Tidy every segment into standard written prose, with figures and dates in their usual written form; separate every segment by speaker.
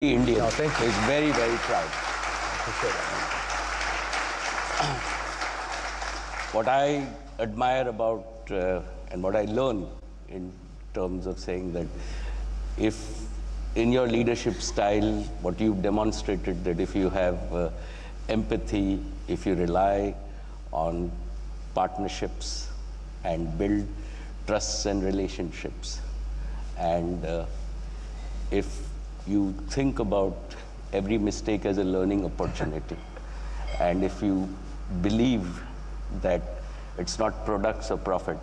Speaker 1: Indian
Speaker 2: No, thank you.
Speaker 1: is very, very proud.
Speaker 2: Appreciate it.
Speaker 1: What I admire about and what I learn in terms of saying that if in your leadership style, what you've demonstrated that if you have empathy, if you rely on partnerships and build trusts and relationships, and if you think about every mistake as a learning opportunity, and if you believe that it's not products or profit,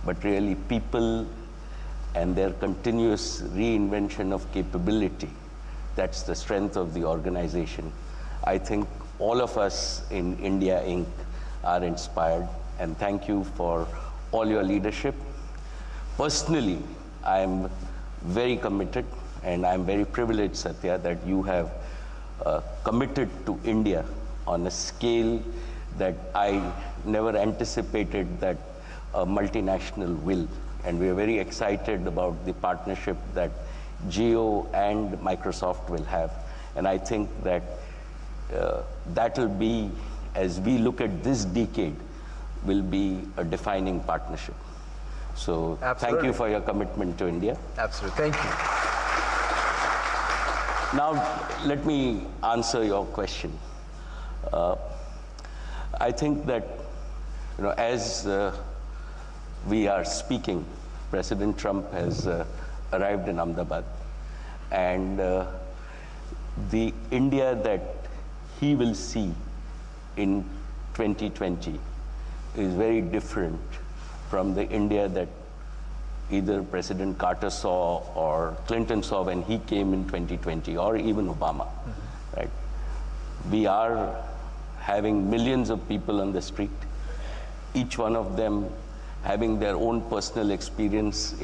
Speaker 1: but really people and their continuous reinvention of capability, that's the strength of the organization. I think all of us in India Inc. are inspired, and thank you for all your leadership. Personally, I'm very committed, and I'm very privileged, Satya, that you have committed to India on a scale that I never anticipated that a multinational will. And we are very excited about the partnership that Jio and Microsoft will have. And I think that that will be, as we look at this decade, will be a defining partnership. So Thank you for your commitment to India.
Speaker 2: Absolutely. Thank you.
Speaker 1: Now, let me answer your question. I think that, as we are speaking, President Trump has arrived in Ahmedabad, and the India that he will see in 2020 is very different from the India that either President Carter saw or Clinton saw when he came in 2020, or even Obama, right? We are having millions of people on the street, each one of them having their own personal experience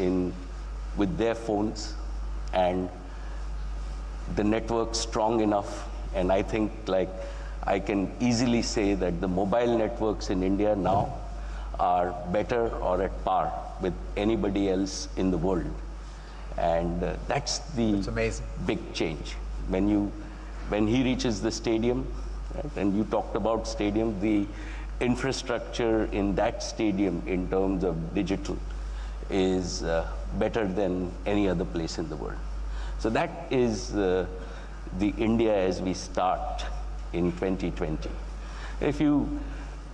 Speaker 1: with their phones, and the network strong enough. And I think, like, I can easily say that the mobile networks in India now are better or at par with anybody else in the world. And that's
Speaker 2: amazing.
Speaker 1: Big change. When he reaches the stadium, right, and you talked about stadium, the infrastructure in that stadium in terms of digital is better than any other place in the world. So that is the India as we start in 2020. If you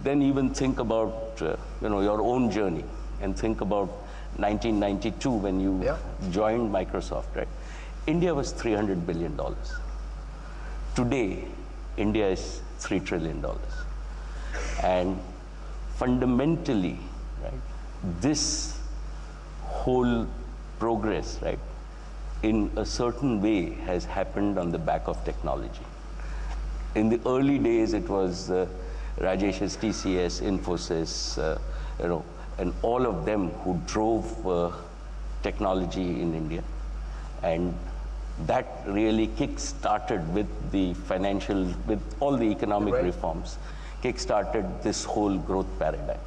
Speaker 1: then even think about your own journey, and think about 1992 when you joined Microsoft, right? India was $300 billion. Today, India is $3 trillion. And fundamentally, right, this whole progress, right, in a certain way has happened on the back of technology. In the early days, it was Rajesh's TCS, Infosys, and all of them who drove technology in India. And that really kick-started with all the economic reforms, kick-started this whole growth paradigm.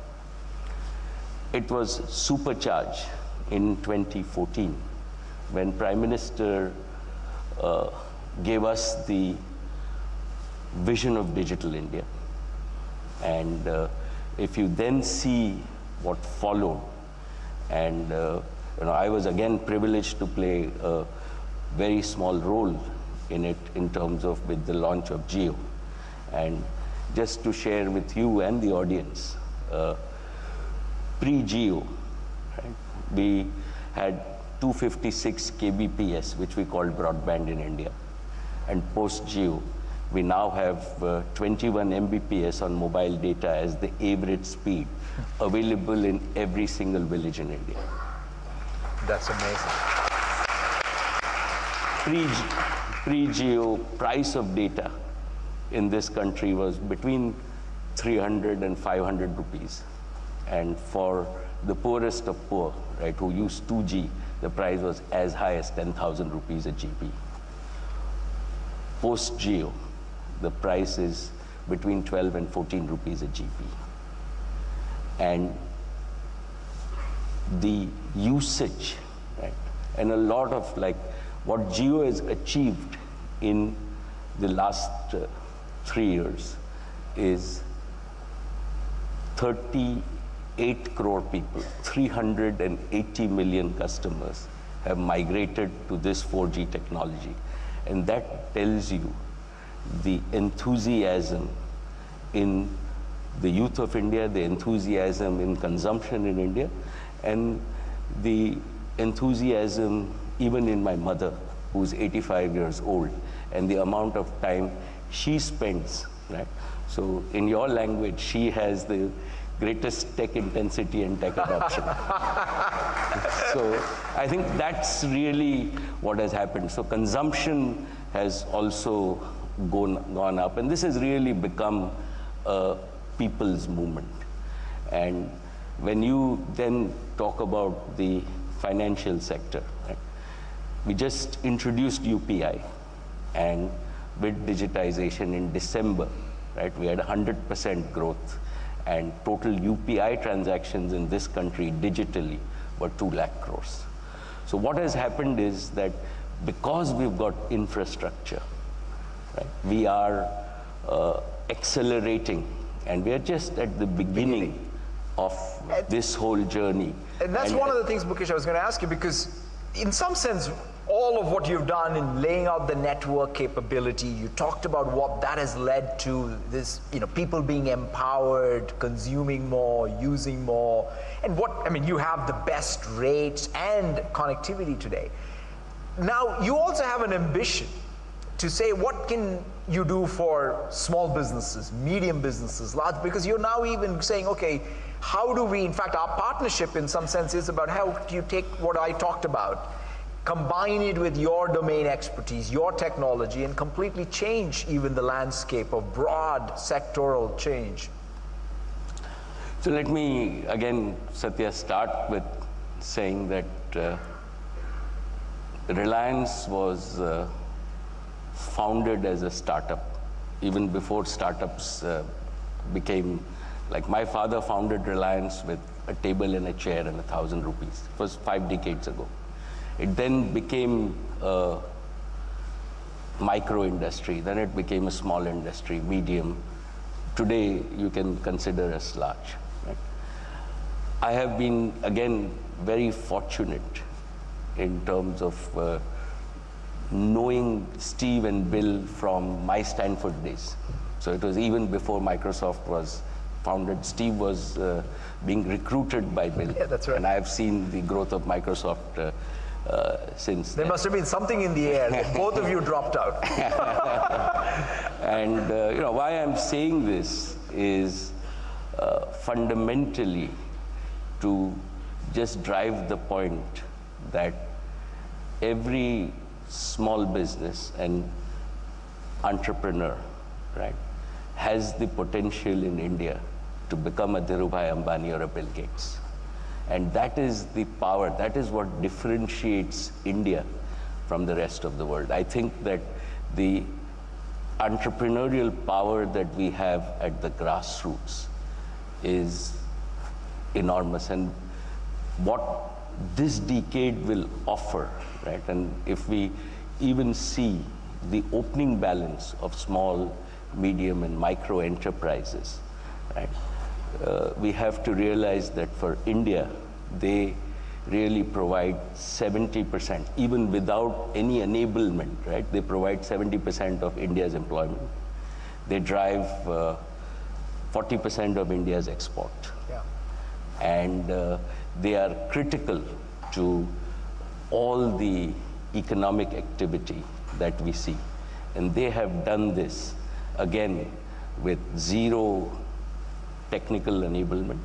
Speaker 1: It was supercharged in 2014 when Prime Minister gave us the vision of Digital India. And if you then see what followed, and I was again privileged to play a very small role in it in terms of with the launch of Jio. And just to share with you and the audience, pre-Jio, right, we had 256 kbps, which we called broadband in India. And post-Jio, we now have 21 Mbps on mobile data as the average speed available in every single village in India.
Speaker 2: That's amazing.
Speaker 1: Pre-Jio, price of data in this country was between 300 and 500 rupees. And for the poorest of poor, right, who used 2G, the price was as high as 10,000 rupees a GB. Post-Jio, the price is between 12 and 14 rupees a GB. And the usage, right, and a lot of what Jio has achieved in the last 3 years is 38 crore people, 380 million customers have migrated to this 4G technology. And that tells you the enthusiasm in the youth of India, the enthusiasm in consumption in India, and the enthusiasm even in my mother, who's 85 years old, and the amount of time she spends, right? So in your language, she has the greatest tech intensity and tech adoption. So I think that's really what has happened. So consumption has also gone up, and this has really become a people's movement. And when you then talk about the financial sector, right? We just introduced UPI, and with digitization in December, right, we had 100% growth, and total UPI transactions in this country digitally were 2 lakh crores. So what has happened is that because we've got infrastructure, right, we are accelerating, and we are just at the beginning of this whole journey.
Speaker 2: And that's one of the things, Mukesh, I was going to ask you, because in some sense, all of what you've done in laying out the network capability, you talked about what that has led to, this, people being empowered, consuming more, using more, and you have the best rates and connectivity today. Now, you also have an ambition to say, what can you do for small businesses, medium businesses, large, because you're now even saying, okay, how do we, in fact, our partnership in some sense is about how do you take what I talked about, combine it with your domain expertise, your technology, and completely change even the landscape of broad sectoral change.
Speaker 1: So let me, again, Satya, start with saying that Reliance was founded as a startup, even before startups became, like my father founded Reliance with a table and a chair and 1,000 rupees. It was 5 decades ago. It then became a micro industry, then it became a small industry, medium. Today, you can consider us large. Right? I have been, again, very fortunate in terms of knowing Steve and Bill from my Stanford days. So it was even before Microsoft was founded. Steve was being recruited by Bill.
Speaker 2: Yeah, that's right.
Speaker 1: And I have seen the growth of Microsoft since
Speaker 2: there
Speaker 1: then.
Speaker 2: Must have been something in the air that both of you dropped out.
Speaker 1: And why I'm saying this is fundamentally to just drive the point that every small business and entrepreneur, right, has the potential in India to become a Dhirubhai Ambani or a Bill Gates. And that is the power, that is what differentiates India from the rest of the world. I think that the entrepreneurial power that we have at the grassroots is enormous. And what this decade will offer, right? And if we even see the opening balance of small, medium, and micro enterprises, right? We have to realize that for India, they really provide 70%, even without any enablement, right? They provide 70% of India's employment. They drive 40% of India's export.
Speaker 2: Yeah.
Speaker 1: And they are critical to all the economic activity that we see. And they have done this, again, with zero technical enablement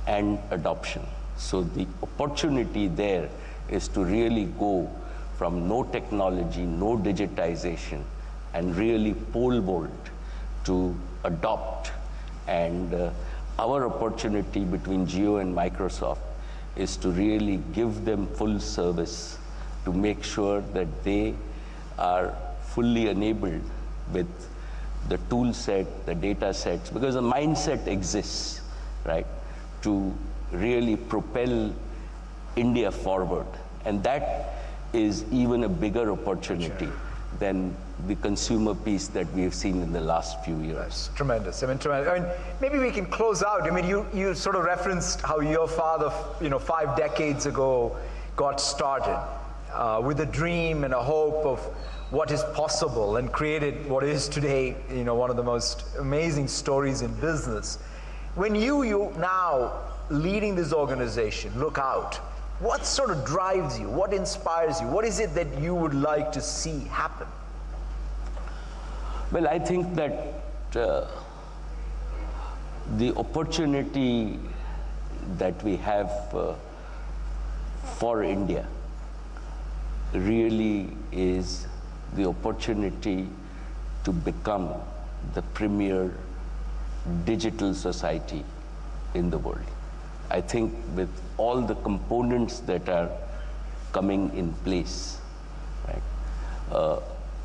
Speaker 1: and adoption. So the opportunity there is to really go from no technology, no digitization, and really pole vault to adopt. And our opportunity between Jio and Microsoft is to really give them full service to make sure that they are fully enabled with the tool set, the data sets, because the mindset exists, right, to really propel India forward. And that is even a bigger opportunity than the consumer piece that we have seen in the last few years.
Speaker 2: That's tremendous. I mean, tremendous. I mean, maybe we can close out. I mean, you sort of referenced how your father, 5 decades ago got started with a dream and a hope of what is possible and created what is today, one of the most amazing stories in business. When you now leading this organization, look out, what sort of drives you? What inspires you? What is it that you would like to see happen?
Speaker 1: Well, I think that the opportunity that we have for India really is the opportunity to become the premier digital society in the world. I think with all the components that are coming in place, right,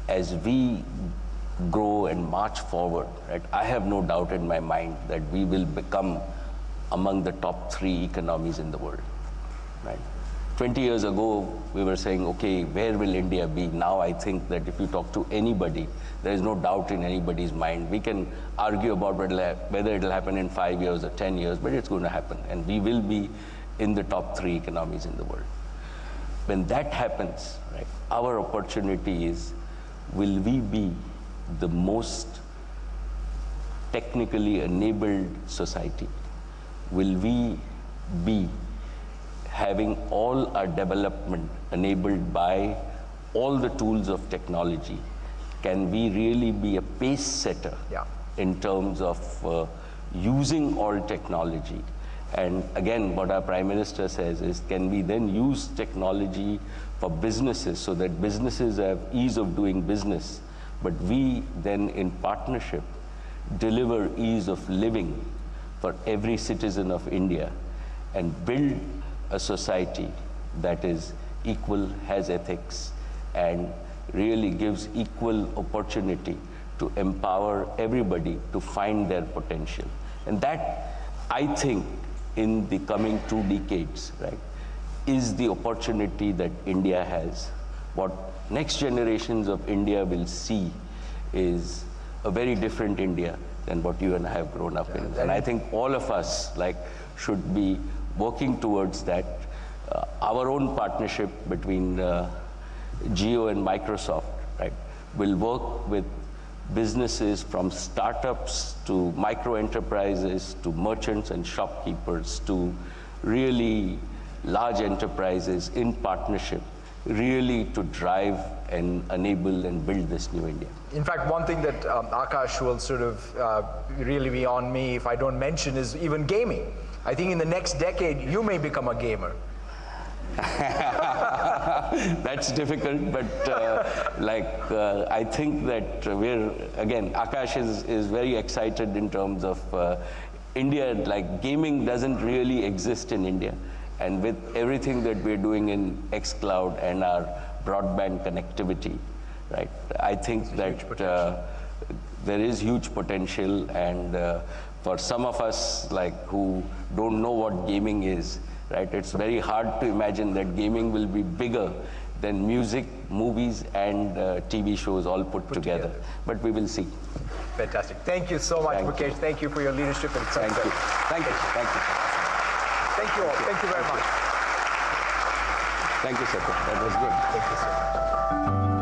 Speaker 1: as we grow and march forward, right, I have no doubt in my mind that we will become among the top 3 economies in the world, right? 20 years ago, we were saying, okay, where will India be? Now I think that if you talk to anybody, there is no doubt in anybody's mind. We can argue about whether it will happen in 5 years or 10 years, but it's going to happen. And we will be in the top 3 economies in the world. When that happens, right, our opportunity is, will we be the most technically enabled society? Will we be having all our development enabled by all the tools of technology? Can we really be a pace setter in terms of using all technology? And again, what our Prime Minister says is, can we then use technology for businesses so that businesses have ease of doing business, but we then in partnership deliver ease of living for every citizen of India and build a society that is equal, has ethics, and really gives equal opportunity to empower everybody to find their potential. And that, I think, in the coming 2 decades, right, is the opportunity that India has. What next generations of India will see is a very different India than what you and I have grown up in. And I think all of us should be working towards that. Our own partnership between Jio and Microsoft, right, will work with businesses from startups to micro enterprises to merchants and shopkeepers to really large enterprises in partnership, really to drive and enable and build this new India.
Speaker 2: In fact, one thing that Akash will sort of really be on me if I don't mention is even gaming. I think in the next decade, you may become a gamer.
Speaker 1: That's difficult, but I think that again, Akash is very excited in terms of India. Gaming doesn't really exist in India. And with everything that we're doing in xCloud and our broadband connectivity, right, I think that there is huge potential. And for some of us who don't know what gaming is, right, it's very hard to imagine that gaming will be bigger than music, movies, and TV shows all put together. But we will see.
Speaker 2: Fantastic. Thank you so much, Mukesh. Thank you for your leadership and success.
Speaker 1: Thank you. Thank you. Thank you.
Speaker 2: Thank you all. Thank you very much.
Speaker 1: Thank you, Satya. That was good.
Speaker 2: Thank you so much.